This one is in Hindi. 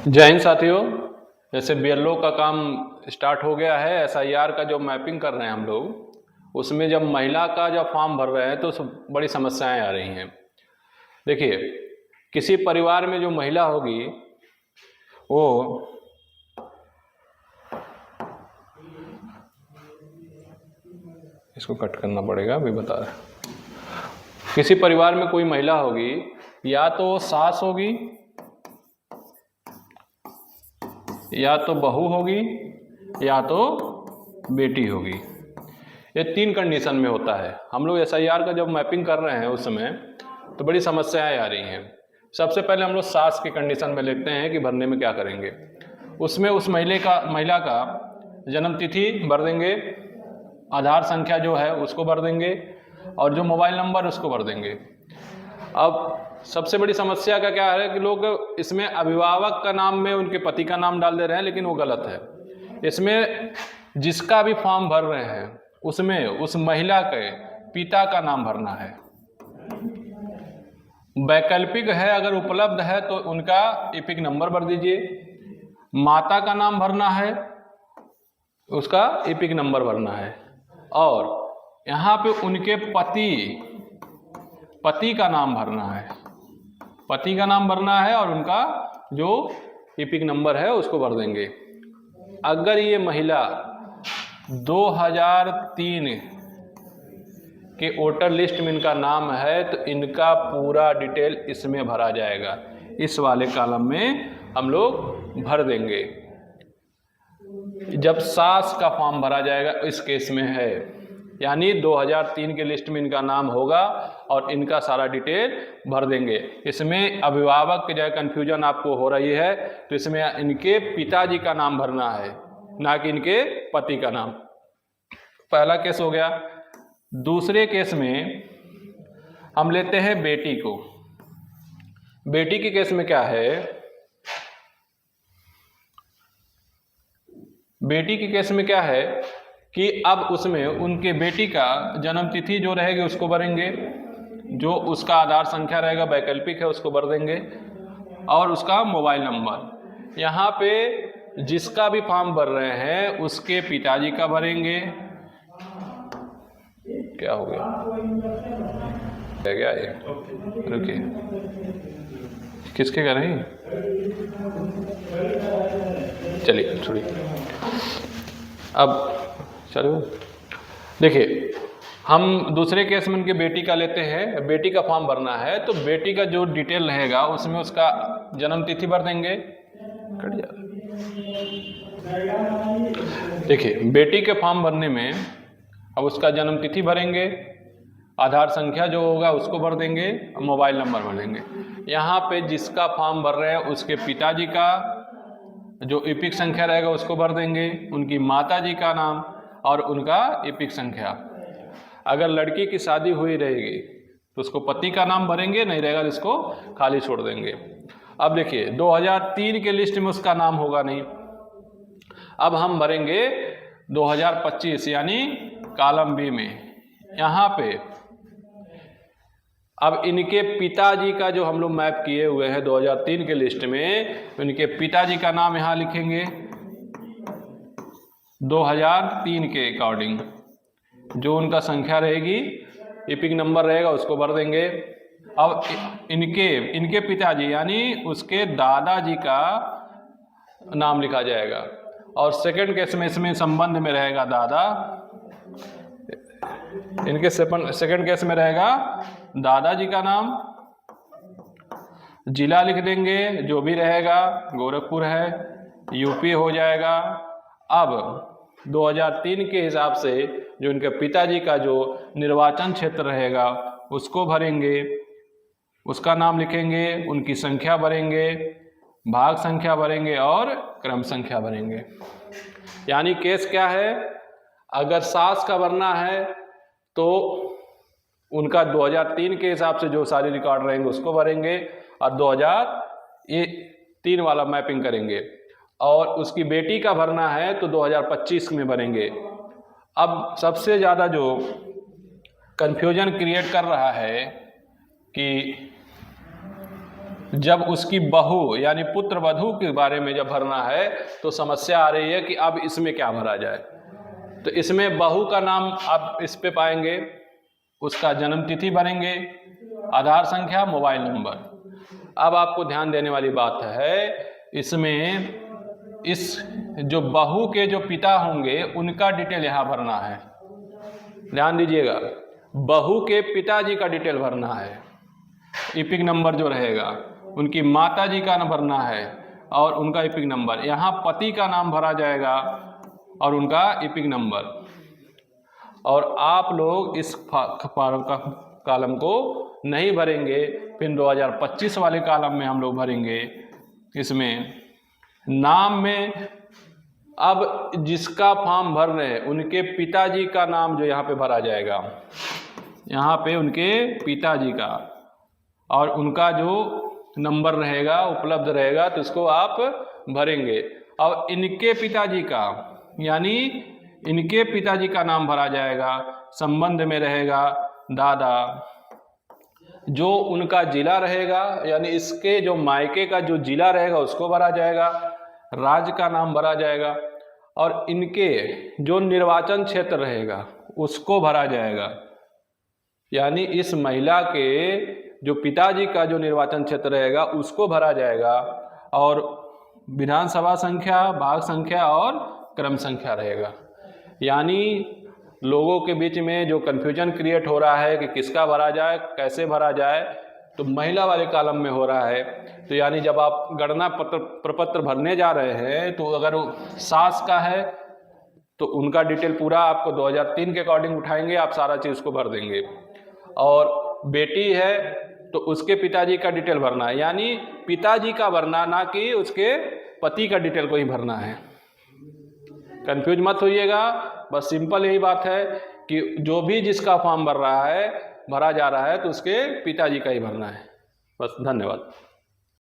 जय हिंद साथियों। जैसे बीएलओ का काम स्टार्ट हो गया है, एसआईआर का जो मैपिंग कर रहे हैं हम लोग, उसमें जब महिला का जब फॉर्म भर रहे हैं तो बड़ी समस्याएं आ रही हैं। देखिए, किसी परिवार में जो महिला होगी वो इसको कट करना पड़ेगा, अभी बता रहे। किसी परिवार में कोई महिला होगी, या तो सास होगी, या तो बहू होगी, या तो बेटी होगी। ये तीन कंडीशन में होता है। हम लोग एसआईआर का जब मैपिंग कर रहे हैं उस समय तो बड़ी समस्याएं आ रही हैं। सबसे पहले हम लोग सास की कंडीशन में लेते हैं कि भरने में क्या करेंगे। उसमें उस महिला का जन्म तिथि भर देंगे, आधार संख्या जो है उसको भर देंगे, और जो मोबाइल नंबर उसको भर देंगे। अब सबसे बड़ी समस्या का क्या है कि लोग इसमें अभिभावक का नाम में उनके पति का नाम डाल दे रहे हैं, लेकिन वो गलत है। इसमें जिसका भी फॉर्म भर रहे हैं उसमें उस महिला के पिता का नाम भरना है। वैकल्पिक है, अगर उपलब्ध है तो उनका इपिक नंबर भर दीजिए। माता का नाम भरना है, उसका इपिक नंबर भरना है, और यहाँ पे उनके पति का नाम भरना है। पति का नाम भरना है और उनका जो इपिक नंबर है उसको भर देंगे। अगर ये महिला 2003 के वोटर लिस्ट में इनका नाम है तो इनका पूरा डिटेल इसमें भरा जाएगा। इस वाले कॉलम में हम लोग भर देंगे। जब सास का फॉर्म भरा जाएगा इस केस में है, यानी 2003 के लिस्ट में इनका नाम होगा और इनका सारा डिटेल भर देंगे। इसमें अभिभावक की जगह कन्फ्यूजन आपको हो रही है तो इसमें इनके पिताजी का नाम भरना है, ना कि इनके पति का नाम। पहला केस हो गया। दूसरे केस में हम लेते हैं बेटी को। बेटी के केस में क्या है, बेटी के केस में क्या है कि अब उसमें उनके बेटी का जन्म तिथि जो रहेगी उसको भरेंगे, जो उसका आधार संख्या रहेगा वैकल्पिक है उसको भर देंगे, और उसका मोबाइल नंबर। यहाँ पे जिसका भी फॉर्म भर रहे हैं उसके पिताजी का भरेंगे। क्या हो गया, क्या ये, रुकिए, किसके कर रही, चलिए छोड़िए। अब चलो देखिए, हम दूसरे केस में उनके बेटी का लेते हैं। बेटी का फॉर्म भरना है तो बेटी का जो डिटेल रहेगा उसमें उसका जन्म तिथि भर देंगे। कट जा। देखिए, बेटी के फॉर्म भरने में अब उसका जन्म तिथि भरेंगे, आधार संख्या जो होगा उसको भर देंगे, मोबाइल नंबर भर देंगे। यहाँ पे जिसका फॉर्म भर रहे हैं उसके पिताजी का जो इपिक संख्या रहेगा उसको भर देंगे, उनकी माताजी का नाम और उनका इपिक संख्या। अगर लड़की की शादी हुई रहेगी तो उसको पति का नाम भरेंगे, नहीं रहेगा तो इसको खाली छोड़ देंगे। अब देखिए, 2003 के लिस्ट में उसका नाम होगा नहीं। अब हम भरेंगे 2025 यानी कॉलम बी में। यहाँ पे अब इनके पिताजी का जो हम लोग मैप किए हुए हैं 2003 के लिस्ट में, तो इनके पिताजी का नाम यहाँ लिखेंगे 2003 के अकॉर्डिंग। जो उनका संख्या रहेगी, इपिक नंबर रहेगा उसको भर देंगे। अब इनके पिताजी यानी उसके दादाजी का नाम लिखा जाएगा, और सेकंड केस में इसमें संबंध में रहेगा दादा। इनके सेकंड केस में रहेगा दादाजी का नाम, जिला लिख देंगे जो भी रहेगा, गोरखपुर है, यूपी हो जाएगा। अब 2003 के हिसाब से जो इनके पिताजी का जो निर्वाचन क्षेत्र रहेगा उसको भरेंगे, उसका नाम लिखेंगे, उनकी संख्या भरेंगे, भाग संख्या भरेंगे और क्रम संख्या भरेंगे। यानी केस क्या है, अगर सास का भरना है तो उनका 2003 के हिसाब से जो सारी रिकॉर्ड रहेंगे उसको भरेंगे और 2003 वाला मैपिंग करेंगे, और उसकी बेटी का भरना है तो 2025 में भरेंगे। अब सबसे ज़्यादा जो कन्फ्यूजन क्रिएट कर रहा है कि जब उसकी बहू यानी पुत्र वधू के बारे में जब भरना है तो समस्या आ रही है कि अब इसमें क्या भरा जाए। तो इसमें बहू का नाम आप इस पे पाएंगे, उसका जन्म तिथि भरेंगे, आधार संख्या, मोबाइल नंबर। अब आपको ध्यान देने वाली बात है, इसमें इस जो बहू के जो पिता होंगे उनका डिटेल यहाँ भरना है। ध्यान दीजिएगा, बहू के पिताजी का डिटेल भरना है, इपिक नंबर जो रहेगा, उनकी माताजी का नाम भरना है और उनका इपिक नंबर। यहाँ पति का नाम भरा जाएगा और उनका इपिक नंबर। और आप लोग इस कॉलम को नहीं भरेंगे, फिर 2025 वाले कॉलम में हम लोग भरेंगे। इसमें नाम में अब जिसका फॉर्म भर रहे हैं उनके पिताजी का नाम जो यहाँ पे भरा जाएगा, यहाँ पे उनके पिताजी का और उनका जो नंबर रहेगा उपलब्ध रहेगा तो इसको आप भरेंगे। और इनके पिताजी का यानी इनके पिताजी का नाम भरा जाएगा, संबंध में रहेगा दादा। जो उनका जिला रहेगा यानी इसके जो मायके का जो जिला रहेगा उसको भरा जाएगा, राज्य का नाम भरा जाएगा और इनके जो निर्वाचन क्षेत्र रहेगा उसको भरा जाएगा। यानी इस महिला के जो पिताजी का जो निर्वाचन क्षेत्र रहेगा उसको भरा जाएगा और विधानसभा संख्या, भाग संख्या और क्रम संख्या रहेगा। यानी लोगों के बीच में जो कन्फ्यूजन क्रिएट हो रहा है कि किसका भरा जाए, कैसे भरा जाए, तो महिला वाले कॉलम में हो रहा है। तो यानी जब आप गणना प्रपत्र भरने जा रहे हैं तो अगर सास का है तो उनका डिटेल पूरा आपको 2003 के अकॉर्डिंग उठाएंगे, आप सारा चीज़ उसको भर देंगे। और बेटी है तो उसके पिताजी का डिटेल भरना है, यानी पिताजी का भरना, ना कि उसके पति का डिटेल को ही भरना है। कंफ्यूज मत होइएगा, बस सिंपल यही बात है कि जो भी जिसका फॉर्म भर रहा है, भरा जा रहा है तो उसके पिताजी का ही भरना है। बस, धन्यवाद।